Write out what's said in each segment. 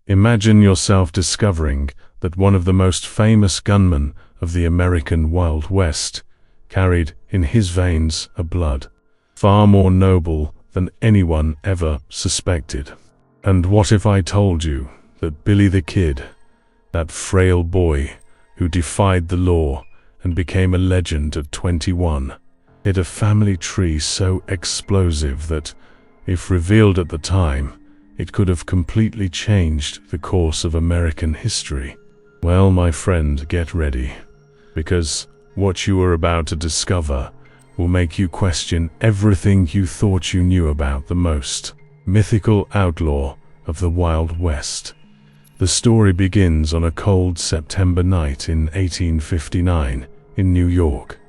Imagine yourself discovering that one of the most famous gunmen of the American Wild West carried in his veins a blood far more noble than anyone ever suspected. And what if I told you that Billy the Kid, that frail boy who defied the law and became a legend at 21, hid a family tree so explosive that, if revealed at the time, it could have completely changed the course of American history? Well, my friend, get ready, because what you are about to discover will make you question everything you thought you knew about the most mythical outlaw of the Wild West. The story begins on a cold September night in 1859 in New York.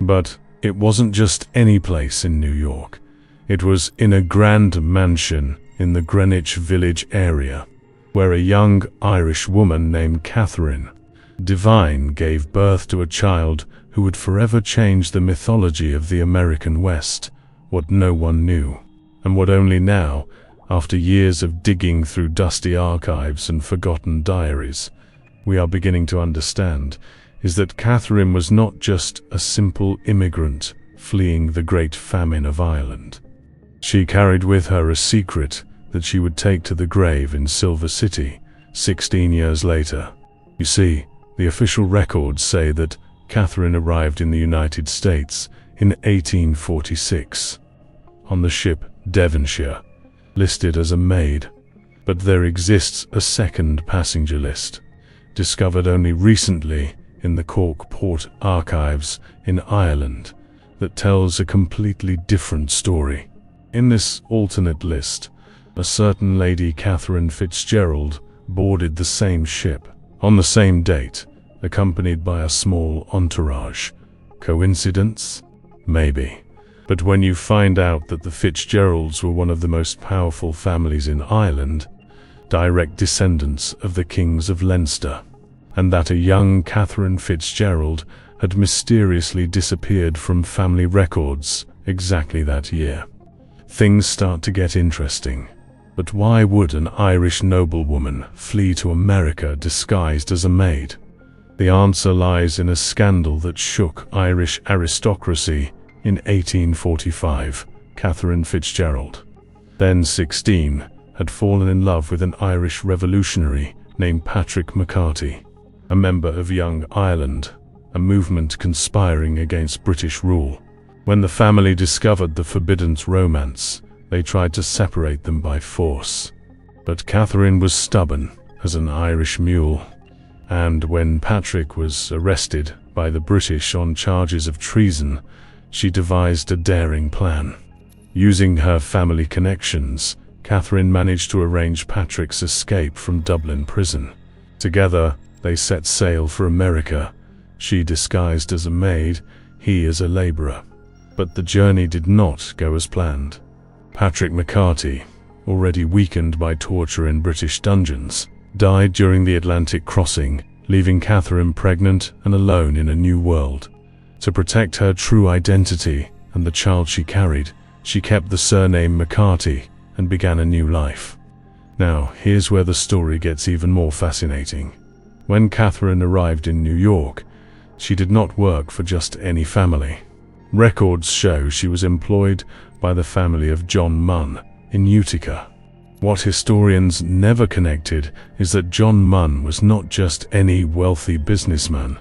But it wasn't just any place in New York. It was in a grand mansion in the Greenwich Village area, where a young Irish woman named Catherine Devine gave birth to a child who would forever change the mythology of the American West, what no one knew, and what only now, after years of digging through dusty archives and forgotten diaries, we are beginning to understand, is that Catherine was not just a simple immigrant fleeing the Great Famine of Ireland. She carried with her a secret that she would take to the grave in Silver City 16 years later. You see, the official records say that Catherine arrived in the United States in 1846 on the ship Devonshire, listed as a maid. But there exists a second passenger list, discovered only recently in the Cork Port Archives in Ireland, that tells a completely different story. In this alternate list, a certain Lady Catherine Fitzgerald boarded the same ship on the same date, accompanied by a small entourage. Coincidence? Maybe. But when you find out that the Fitzgeralds were one of the most powerful families in Ireland, direct descendants of the kings of Leinster, and that a young Catherine Fitzgerald had mysteriously disappeared from family records exactly that year, things start to get interesting. But why would an Irish noblewoman flee to America disguised as a maid? The answer lies in a scandal that shook Irish aristocracy in 1845. Catherine Fitzgerald, then 16, had fallen in love with an Irish revolutionary named Patrick McCarthy, a member of Young Ireland, a movement conspiring against British rule. When the family discovered the forbidden romance, they tried to separate them by force. But Catherine was stubborn as an Irish mule, and when Patrick was arrested by the British on charges of treason, she devised a daring plan. Using her family connections, Catherine managed to arrange Patrick's escape from Dublin prison. Together, they set sail for America, she disguised as a maid, he as a laborer. But the journey did not go as planned. Patrick McCarthy, already weakened by torture in British dungeons, died during the Atlantic crossing, leaving Catherine pregnant and alone in a new world. To protect her true identity and the child she carried, she kept the surname McCarthy and began a new life. Now, here's where the story gets even more fascinating. When Catherine arrived in New York, she did not work for just any family. Records show she was employed by the family of John Munn in Utica. What historians never connected is that John Munn was not just any wealthy businessman.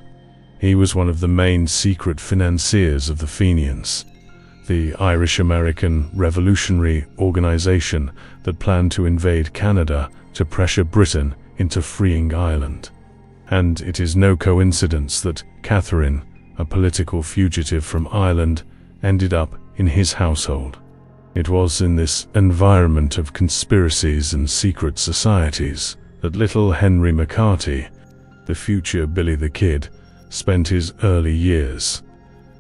He was one of the main secret financiers of the Fenians, the Irish-American revolutionary organization that planned to invade Canada to pressure Britain into freeing Ireland. And it is no coincidence that Catherine, a political fugitive from Ireland, ended up in his household. It was in this environment of conspiracies and secret societies that little Henry McCarthy, the future Billy the Kid, spent his early years.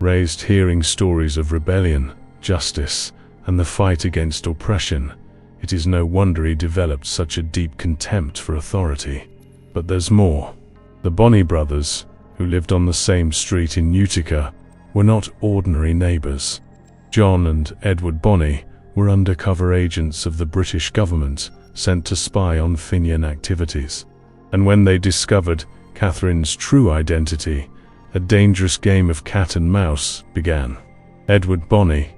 Raised hearing stories of rebellion, justice, and the fight against oppression, it is no wonder he developed such a deep contempt for authority. But there's more. The Bonney brothers, who lived on the same street in Utica, were not ordinary neighbors. John and Edward Bonney were undercover agents of the British government sent to spy on Fenian activities. And when they discovered Catherine's true identity, a dangerous game of cat and mouse began. Edward Bonney,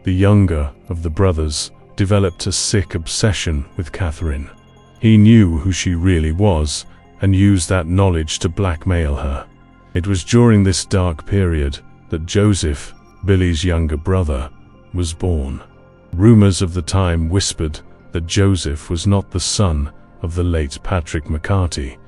the younger of the brothers, developed a sick obsession with Catherine. He knew who she really was and used that knowledge to blackmail her. It was during this dark period that Joseph, Billy's younger brother, was born. Rumors of the time whispered that Joseph was not the son of the late Patrick McCarty,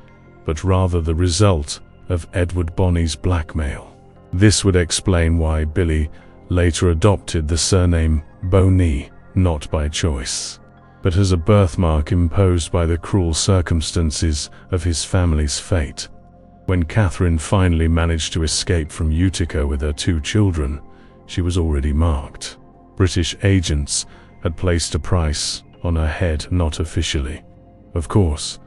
but rather the result of Edward Bonney's blackmail. This would explain why Billy later adopted the surname Boney, not by choice, but as a birthmark imposed by the cruel circumstances of his family's fate. When Catherine finally managed to escape from Utica with her 2 children, she was already marked. British agents had placed a price on her head, not officially, of course,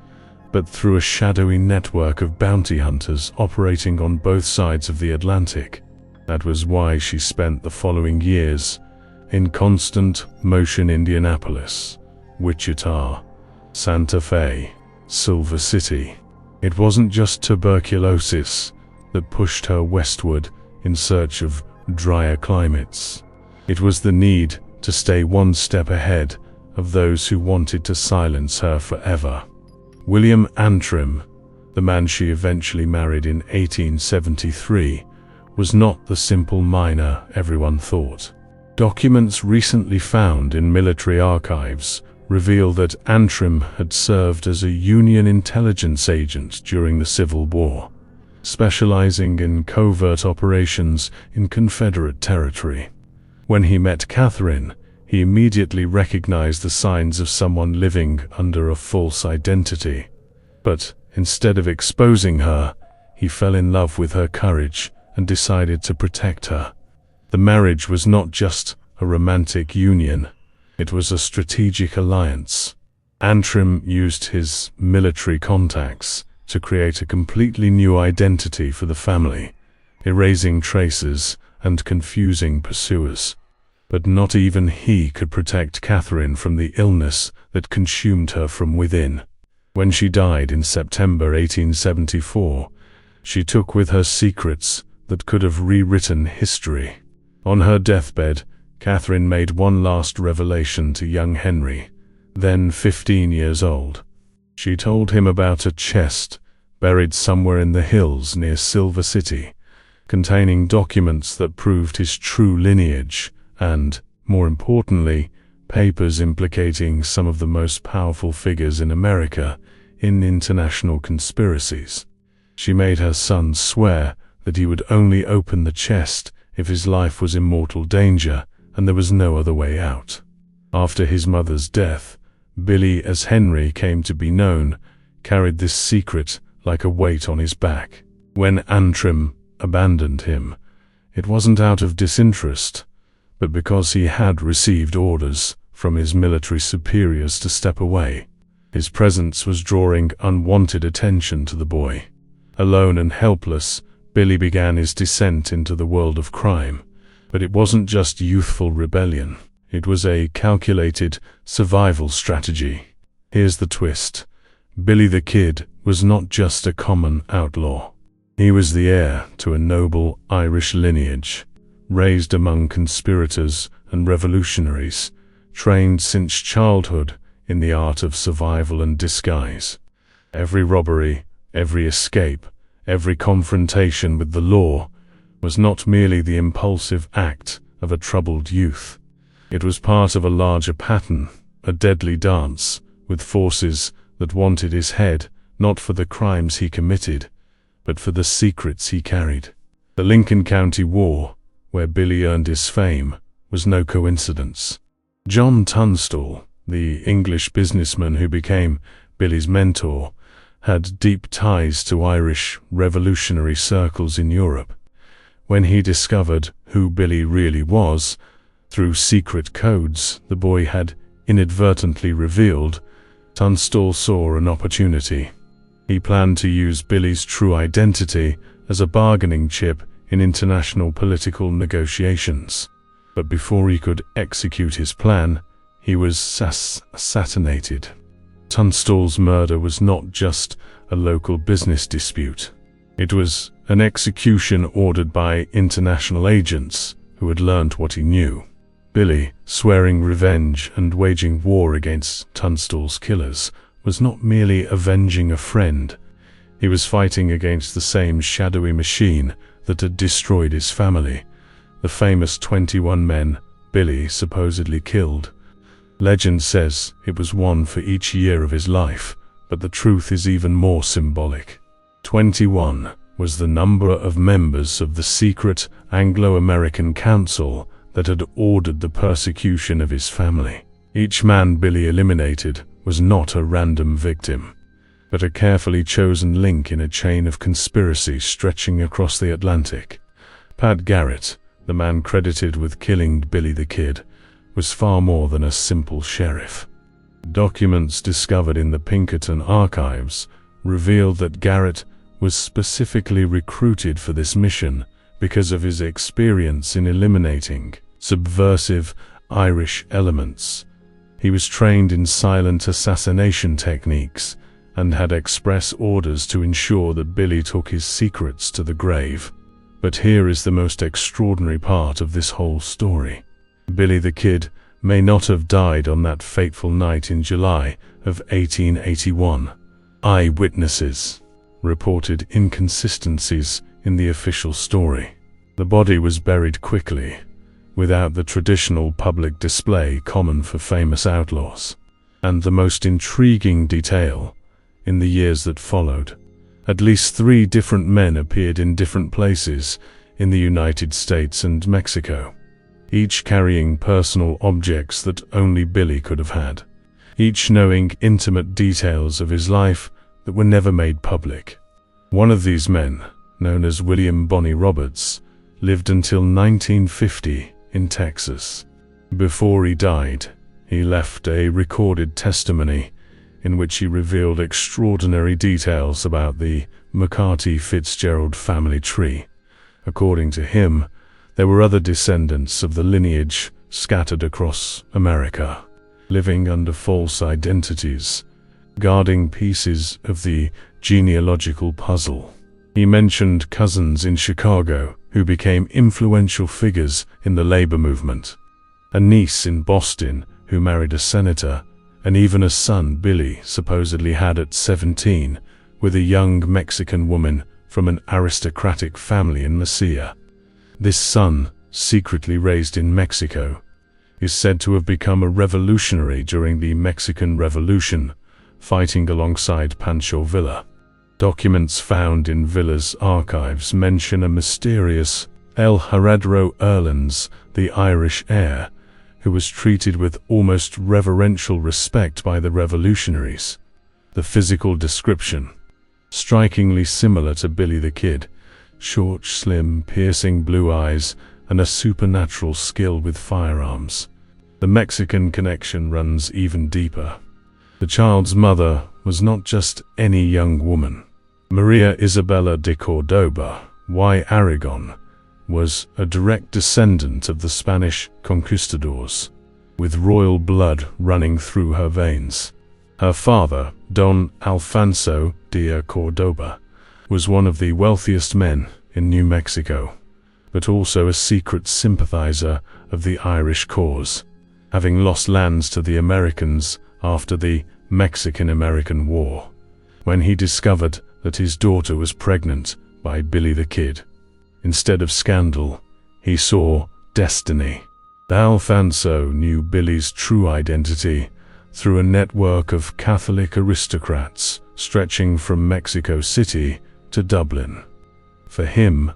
but through a shadowy network of bounty hunters operating on both sides of the Atlantic. That was why she spent the following years in constant motion: Indianapolis, Wichita, Santa Fe, Silver City. It wasn't just tuberculosis that pushed her westward in search of drier climates. It was the need to stay one step ahead of those who wanted to silence her forever. William Antrim, the man she eventually married in 1873, was not the simple miner everyone thought. Documents recently found in military archives reveal that Antrim had served as a Union intelligence agent during the Civil War, specializing in covert operations in Confederate territory. When he met Catherine, he immediately recognized the signs of someone living under a false identity. But instead of exposing her, he fell in love with her courage and decided to protect her. The marriage was not just a romantic union, it was a strategic alliance. Antrim used his military contacts to create a completely new identity for the family, erasing traces and confusing pursuers. But not even he could protect Catherine from the illness that consumed her from within. When she died in September 1874, she took with her secrets that could have rewritten history. On her deathbed, Catherine made one last revelation to young Henry, then 15 years old. She told him about a chest buried somewhere in the hills near Silver City, containing documents that proved his true lineage and, more importantly, papers implicating some of the most powerful figures in America in international conspiracies. She made her son swear that he would only open the chest if his life was in mortal danger and there was no other way out. After his mother's death, Billy, as Henry came to be known, carried this secret like a weight on his back. When Antrim abandoned him, it wasn't out of disinterest, but because he had received orders from his military superiors to step away. His presence was drawing unwanted attention to the boy. Alone and helpless, Billy began his descent into the world of crime. But it wasn't just youthful rebellion. It was a calculated survival strategy. Here's the twist. Billy the Kid was not just a common outlaw. He was the heir to a noble Irish lineage, raised among conspirators and revolutionaries, trained since childhood in the art of survival and disguise. Every robbery, every escape, every confrontation with the law was not merely the impulsive act of a troubled youth. It was part of a larger pattern, a deadly dance, with forces that wanted his head, not for the crimes he committed, but for the secrets he carried. The Lincoln County War, where Billy earned his fame, was no coincidence. John Tunstall, the English businessman who became Billy's mentor, had deep ties to Irish revolutionary circles in Europe. When he discovered who Billy really was, through secret codes the boy had inadvertently revealed, Tunstall saw an opportunity. He planned to use Billy's true identity as a bargaining chip in international political negotiations. But before he could execute his plan, he was assassinated. Tunstall's murder was not just a local business dispute. It was an execution ordered by international agents who had learned what he knew. Billy, swearing revenge and waging war against Tunstall's killers, was not merely avenging a friend. He was fighting against the same shadowy machine that had destroyed his family. The famous 21 men Billy supposedly killed. Legend says it was one for each year of his life, but the truth is even more symbolic. 21 was the number of members of the secret Anglo-American council that had ordered the persecution of his family. Each man Billy eliminated was not a random victim, but a carefully chosen link in a chain of conspiracy stretching across the Atlantic. Pat Garrett, the man credited with killing Billy the Kid, was far more than a simple sheriff. Documents discovered in the Pinkerton archives revealed that Garrett was specifically recruited for this mission because of his experience in eliminating subversive Irish elements. He was trained in silent assassination techniques and had express orders to ensure that Billy took his secrets to the grave. But here is the most extraordinary part of this whole story. Billy the Kid may not have died on that fateful night in July of 1881. Eyewitnesses reported inconsistencies in the official story. The body was buried quickly, without the traditional public display common for famous outlaws. And the most intriguing detail, in the years that followed, at least 3 different men appeared in different places in the United States and Mexico, each carrying personal objects that only Billy could have had, each knowing intimate details of his life that were never made public. One of these men, known as William Bonney Roberts, lived until 1950 in Texas. Before he died, he left a recorded testimony in which he revealed extraordinary details about the McCarty-Fitzgerald family tree. According to him, there were other descendants of the lineage scattered across America, living under false identities, guarding pieces of the genealogical puzzle. He mentioned cousins in Chicago who became influential figures in the labor movement, a niece in Boston who married a senator, and even a son Billy supposedly had at 17 with a young Mexican woman from an aristocratic family in Mesilla. This son, secretly raised in Mexico, is said to have become a revolutionary during the Mexican Revolution, fighting alongside Pancho Villa. Documents found in Villa's archives mention a mysterious El Heredero Erlands, the Irish heir, who was treated with almost reverential respect by the revolutionaries. The physical description, strikingly similar to Billy the Kid, short, slim, piercing blue eyes, and a supernatural skill with firearms. The Mexican connection runs even deeper. The child's mother was not just any young woman. Maria Isabella de Cordoba y Aragon was a direct descendant of the Spanish conquistadors, with royal blood running through her veins. Her father, Don Alfonso de Cordoba, was one of the wealthiest men in New Mexico, but also a secret sympathizer of the Irish cause, having lost lands to the Americans after the Mexican-American War. When he discovered that his daughter was pregnant by Billy the Kid, instead of scandal, he saw destiny. Alfonso knew Billy's true identity through a network of Catholic aristocrats stretching from Mexico City to Dublin. For him,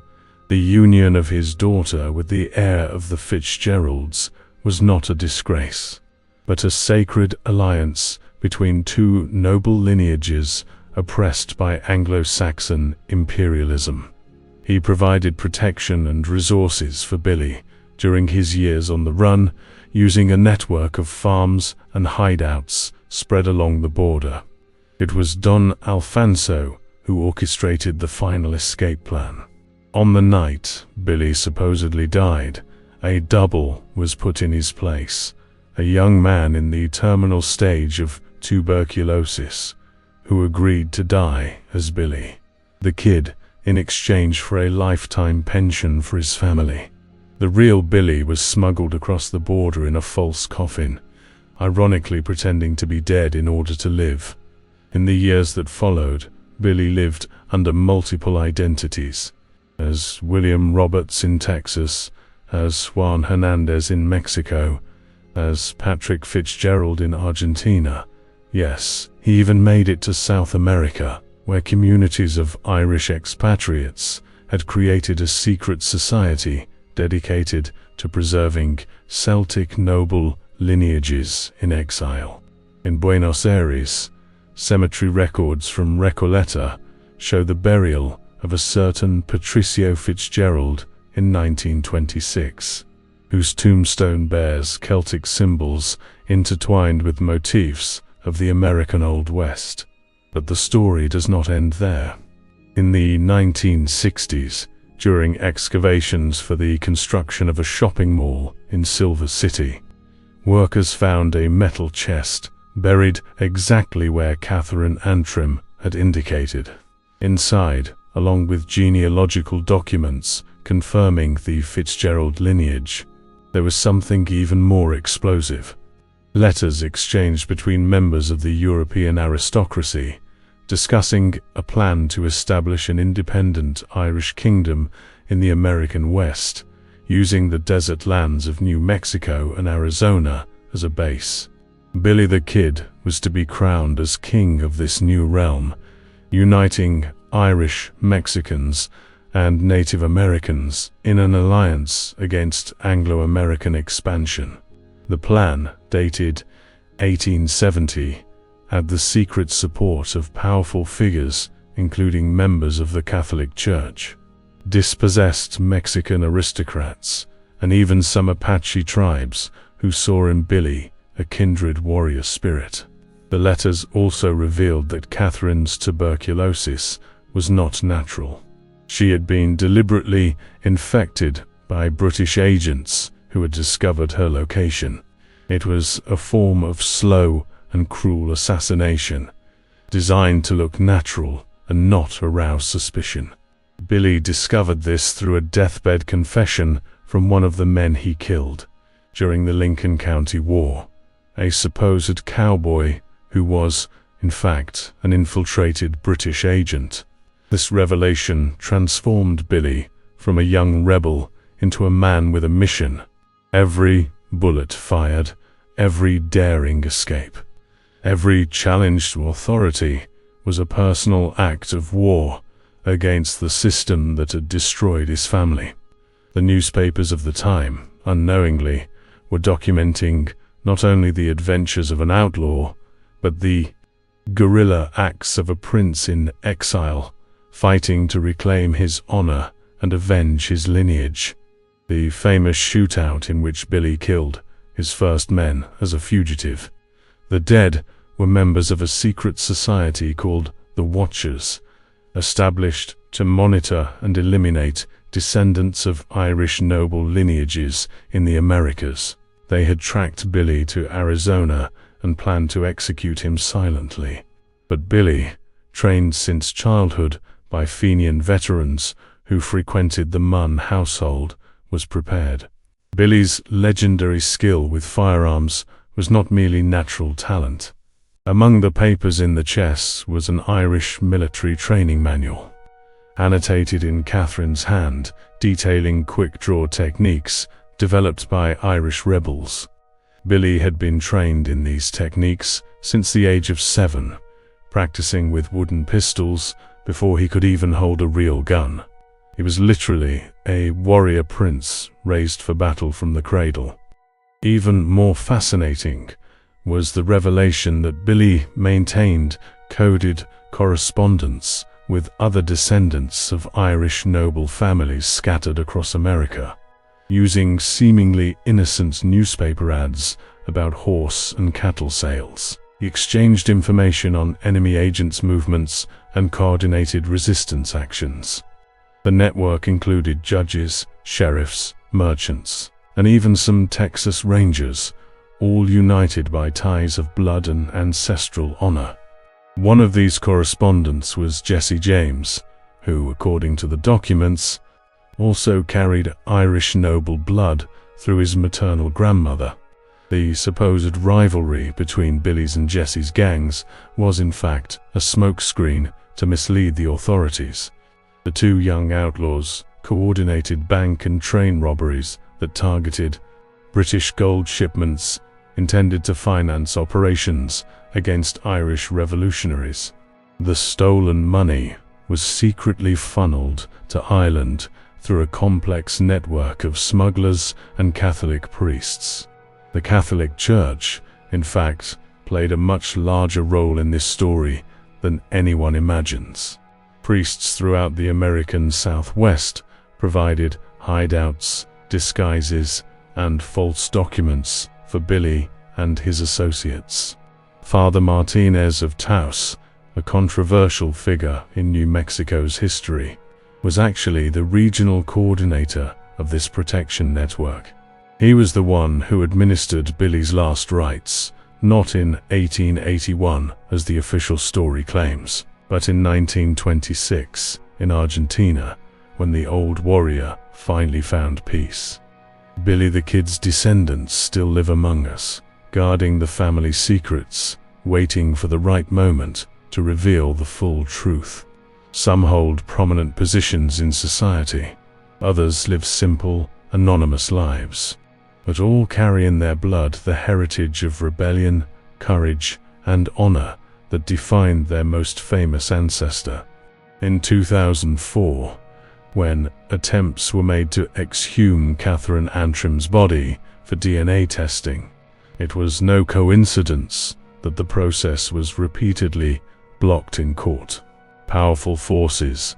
the union of his daughter with the heir of the Fitzgeralds was not a disgrace, but a sacred alliance between 2 noble lineages oppressed by Anglo-Saxon imperialism. He provided protection and resources for Billy during his years on the run, using a network of farms and hideouts spread along the border. It was Don Alfonso who orchestrated the final escape plan. On the night Billy supposedly died, a double was put in his place, a young man in the terminal stage of tuberculosis, who agreed to die as Billy the Kid in exchange for a lifetime pension for his family. The real Billy was smuggled across the border in a false coffin, ironically pretending to be dead in order to live. In the years that followed, Billy lived under multiple identities, as William Roberts in Texas, as Juan Hernandez in Mexico, as Patrick Fitzgerald in Argentina. Yes, he even made it to South America, where communities of Irish expatriates had created a secret society dedicated to preserving Celtic noble lineages in exile. In Buenos Aires, cemetery records from Recoleta show the burial of a certain Patricio Fitzgerald in 1926, whose tombstone bears Celtic symbols intertwined with motifs of the American Old West. But the story does not end there. In the 1960s, during excavations for the construction of a shopping mall in Silver City, workers found a metal chest buried exactly where Catherine Antrim had indicated. Inside, along with genealogical documents confirming the Fitzgerald lineage, there was something even more explosive. Letters exchanged between members of the European aristocracy, discussing a plan to establish an independent Irish kingdom in the American West, using the desert lands of New Mexico and Arizona as a base. Billy the Kid was to be crowned as king of this new realm, uniting Irish, Mexicans, and Native Americans in an alliance against Anglo-American expansion. The plan, dated 1870, had the secret support of powerful figures, including members of the Catholic Church, dispossessed Mexican aristocrats, and even some Apache tribes who saw in Billy a kindred warrior spirit. The letters also revealed that Catherine's tuberculosis was not natural. She had been deliberately infected by British agents who had discovered her location. It was a form of slow and cruel assassination, designed to look natural and not arouse suspicion. Billy discovered this through a deathbed confession from one of the men he killed during the Lincoln County War, a supposed cowboy who was, in fact, an infiltrated British agent. This revelation transformed Billy from a young rebel into a man with a mission. Every bullet fired, every daring escape, every challenge to authority was a personal act of war against the system that had destroyed his family. The newspapers of the time, unknowingly, were documenting not only the adventures of an outlaw, but the guerrilla acts of a prince in exile, fighting to reclaim his honor and avenge his lineage. The famous shootout in which Billy killed his first men as a fugitive. The dead were members of a secret society called the Watchers, established to monitor and eliminate descendants of Irish noble lineages in the Americas. They had tracked Billy to Arizona and planned to execute him silently. But Billy, trained since childhood by Fenian veterans who frequented the Munn household, was prepared. Billy's legendary skill with firearms was not merely natural talent. Among the papers in the chests was an Irish military training manual, annotated in Catherine's hand, detailing quick-draw techniques developed by Irish rebels. Billy had been trained in these techniques since the age of 7, practicing with wooden pistols before he could even hold a real gun. He was literally a warrior prince raised for battle from the cradle. Even more fascinating was the revelation that Billy maintained coded correspondence with other descendants of Irish noble families scattered across America. Using seemingly innocent newspaper ads about horse and cattle sales, he exchanged information on enemy agents' movements and coordinated resistance actions. The network included judges, sheriffs, merchants, and even some Texas Rangers, all united by ties of blood and ancestral honor. One of these correspondents was Jesse James, who, according to the documents, also carried Irish noble blood through his maternal grandmother. The supposed rivalry between Billy's and Jesse's gangs was in fact a smokescreen to mislead the authorities. The two young outlaws coordinated bank and train robberies that targeted British gold shipments intended to finance operations against Irish revolutionaries. The stolen money was secretly funneled to Ireland through a complex network of smugglers and Catholic priests. The Catholic Church, in fact, played a much larger role in this story than anyone imagines. Priests throughout the American Southwest provided hideouts, disguises, and false documents for Billy and his associates. Father Martinez of Taos, a controversial figure in New Mexico's history, was actually the regional coordinator of this protection network. He was the one who administered Billy's last rites, not in 1881 as the official story claims, but in 1926 in Argentina, when the old warrior finally found peace. Billy the Kid's descendants still live among us, guarding the family secrets, waiting for the right moment to reveal the full truth. Some hold prominent positions in society, others live simple, anonymous lives, but all carry in their blood the heritage of rebellion, courage, and honor that defined their most famous ancestor. In 2004, when attempts were made to exhume Catherine Antrim's body for DNA testing, it was no coincidence that the process was repeatedly blocked in court. Powerful forces,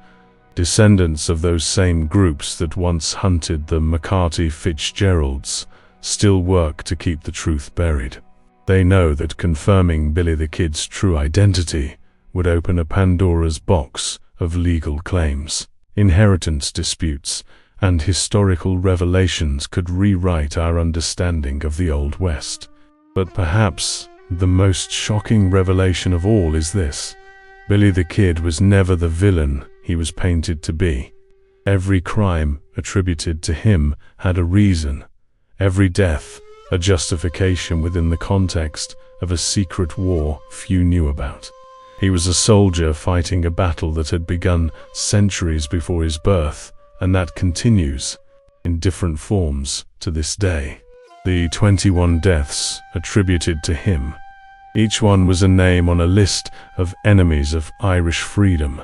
descendants of those same groups that once hunted the McCarty Fitzgeralds, still work to keep the truth buried. They know that confirming Billy the Kid's true identity would open a Pandora's box of legal claims. Inheritance disputes and historical revelations could rewrite our understanding of the Old West. But perhaps the most shocking revelation of all is this: Billy the Kid was never the villain he was painted to be. Every crime attributed to him had a reason, every death a justification within the context of a secret war few knew about. He was a soldier fighting a battle that had begun centuries before his birth, and that continues, in different forms, to this day. The 21 deaths attributed to him, each one was a name on a list of enemies of Irish freedom,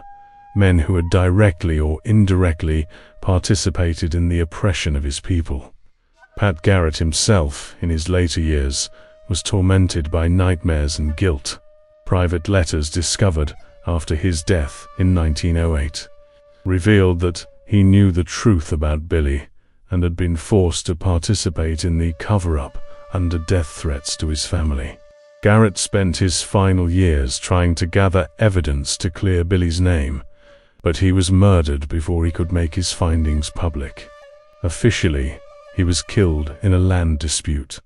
men who had directly or indirectly participated in the oppression of his people. Pat Garrett himself, in his later years, was tormented by nightmares and guilt. Private letters discovered after his death in 1908 revealed that he knew the truth about Billy and had been forced to participate in the cover-up under death threats to his family. Garrett spent his final years trying to gather evidence to clear Billy's name, but he was murdered before he could make his findings public. Officially, he was killed in a land dispute.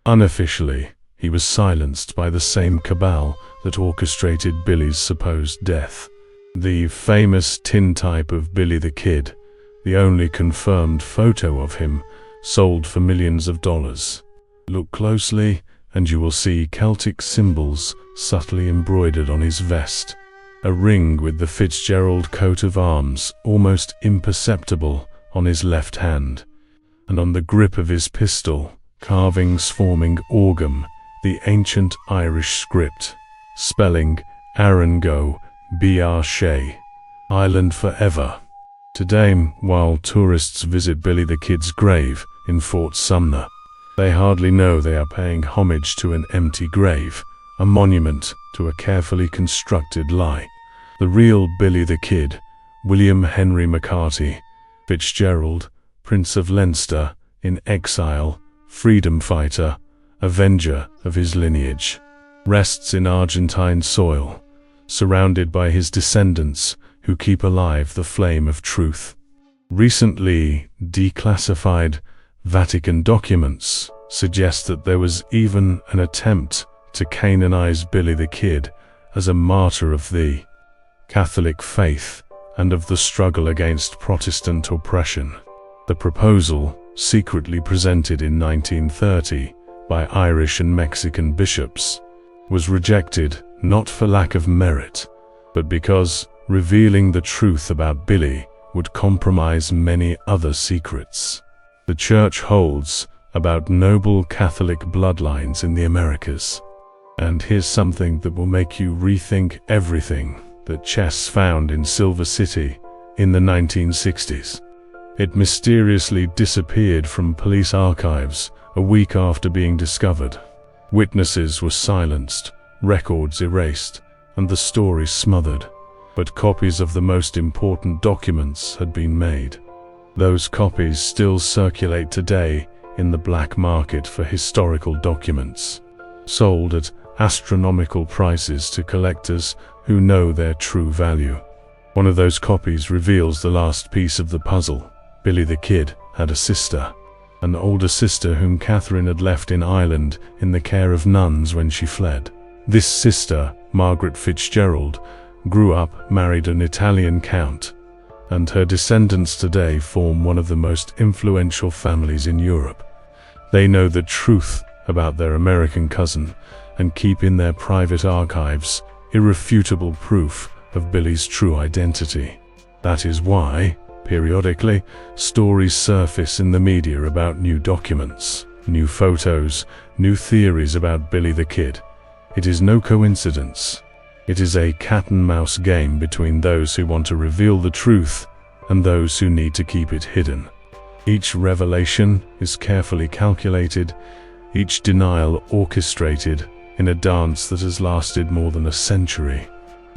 Unofficially, he was silenced by the same cabal that orchestrated Billy's supposed death. The famous tintype of Billy the Kid, the only confirmed photo of him, sold for millions of dollars. Look closely and you will see Celtic symbols subtly embroidered on his vest. A ring with the Fitzgerald coat of arms almost imperceptible on his left hand, and on the grip of his pistol, carvings forming Orgum, the ancient Irish script, spelling Arango Br Shay, Ireland forever. Today, while tourists visit Billy the Kid's grave in Fort Sumner, they hardly know they are paying homage to an empty grave, a monument to a carefully constructed lie. The real Billy the Kid, William Henry McCarty Fitzgerald, Prince of Leinster, in exile, freedom fighter, avenger of his lineage, rests in Argentine soil, surrounded by his descendants who keep alive the flame of truth. Recently declassified Vatican documents suggest that there was even an attempt to canonize Billy the Kid as a martyr of the Catholic faith and of the struggle against Protestant oppression. The proposal, secretly presented in 1930 by Irish and Mexican bishops, was rejected not for lack of merit, but because revealing the truth about Billy would compromise many other secrets the Church holds about noble Catholic bloodlines in the Americas. And here's something that will make you rethink everything that Chess found in Silver City in the 1960s. It mysteriously disappeared from police archives a week after being discovered. Witnesses were silenced, records erased, and the story smothered. But copies of the most important documents had been made. Those copies still circulate today in the black market for historical documents, sold at astronomical prices to collectors who know their true value. One of those copies reveals the last piece of the puzzle. Billy the Kid had a sister, an older sister whom Catherine had left in Ireland in the care of nuns when she fled. This sister, Margaret Fitzgerald, grew up, married an Italian count, and her descendants today form one of the most influential families in Europe. They know the truth about their American cousin and keep in their private archives irrefutable proof of Billy's true identity. That is why, periodically, stories surface in the media about new documents, new photos, new theories about Billy the Kid. It is no coincidence. It is a cat-and-mouse game between those who want to reveal the truth and those who need to keep it hidden. Each revelation is carefully calculated, each denial orchestrated in a dance that has lasted more than a century.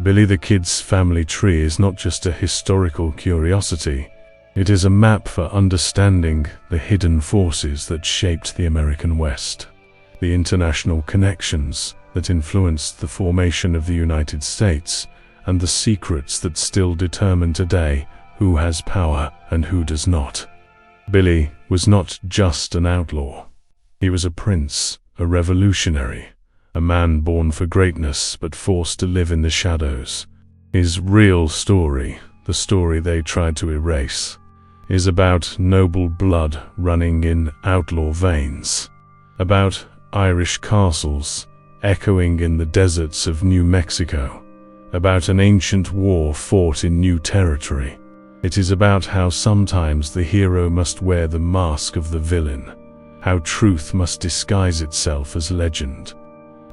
Billy the Kid's family tree is not just a historical curiosity. It is a map for understanding the hidden forces that shaped the American West, the international connections that influenced the formation of the United States, and the secrets that still determine today who has power and who does not. Billy was not just an outlaw. He was a prince, a revolutionary, a man born for greatness but forced to live in the shadows. His real story, the story they tried to erase, is about noble blood running in outlaw veins, about Irish castles echoing in the deserts of New Mexico, about an ancient war fought in new territory. It is about how sometimes the hero must wear the mask of the villain, how truth must disguise itself as legend,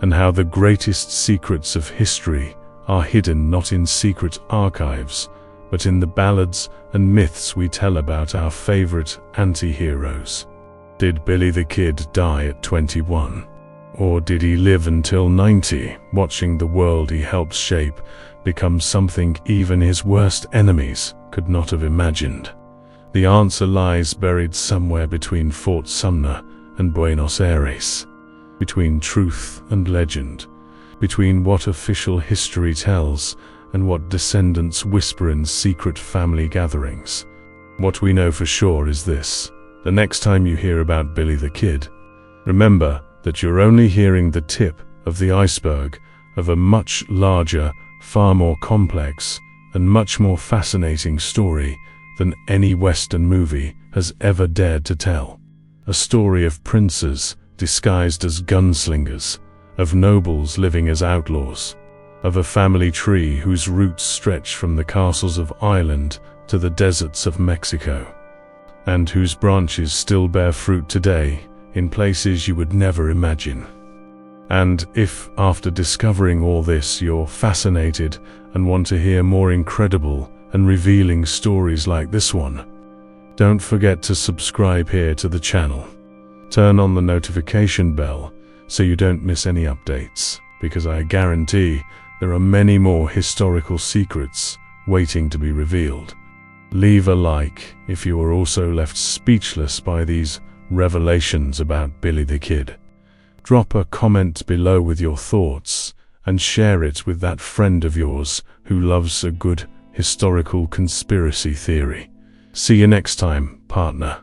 and how the greatest secrets of history are hidden not in secret archives, but in the ballads and myths we tell about our favorite anti-heroes. Did Billy the Kid die at 21? Or did he live until 90, watching the world he helped shape become something even his worst enemies could not have imagined? The answer lies buried somewhere between Fort Sumner and Buenos Aires, between truth and legend, between what official history tells and what descendants whisper in secret family gatherings. What we know for sure is this: the next time you hear about Billy the Kid, remember that you're only hearing the tip of the iceberg of a much larger, far more complex, and much more fascinating story than any Western movie has ever dared to tell. A story of princes disguised as gunslingers, of nobles living as outlaws, of a family tree whose roots stretch from the castles of Ireland to the deserts of Mexico, and whose branches still bear fruit today in places you would never imagine. And if, after discovering all this, you're fascinated and want to hear more incredible and revealing stories like this one, don't forget to subscribe here to the channel. Turn on the notification bell so you don't miss any updates, because I guarantee there are many more historical secrets waiting to be revealed. Leave a like if you are also left speechless by these revelations about Billy the Kid. Drop a comment below with your thoughts and share it with that friend of yours who loves a good historical conspiracy theory. See you next time, partner.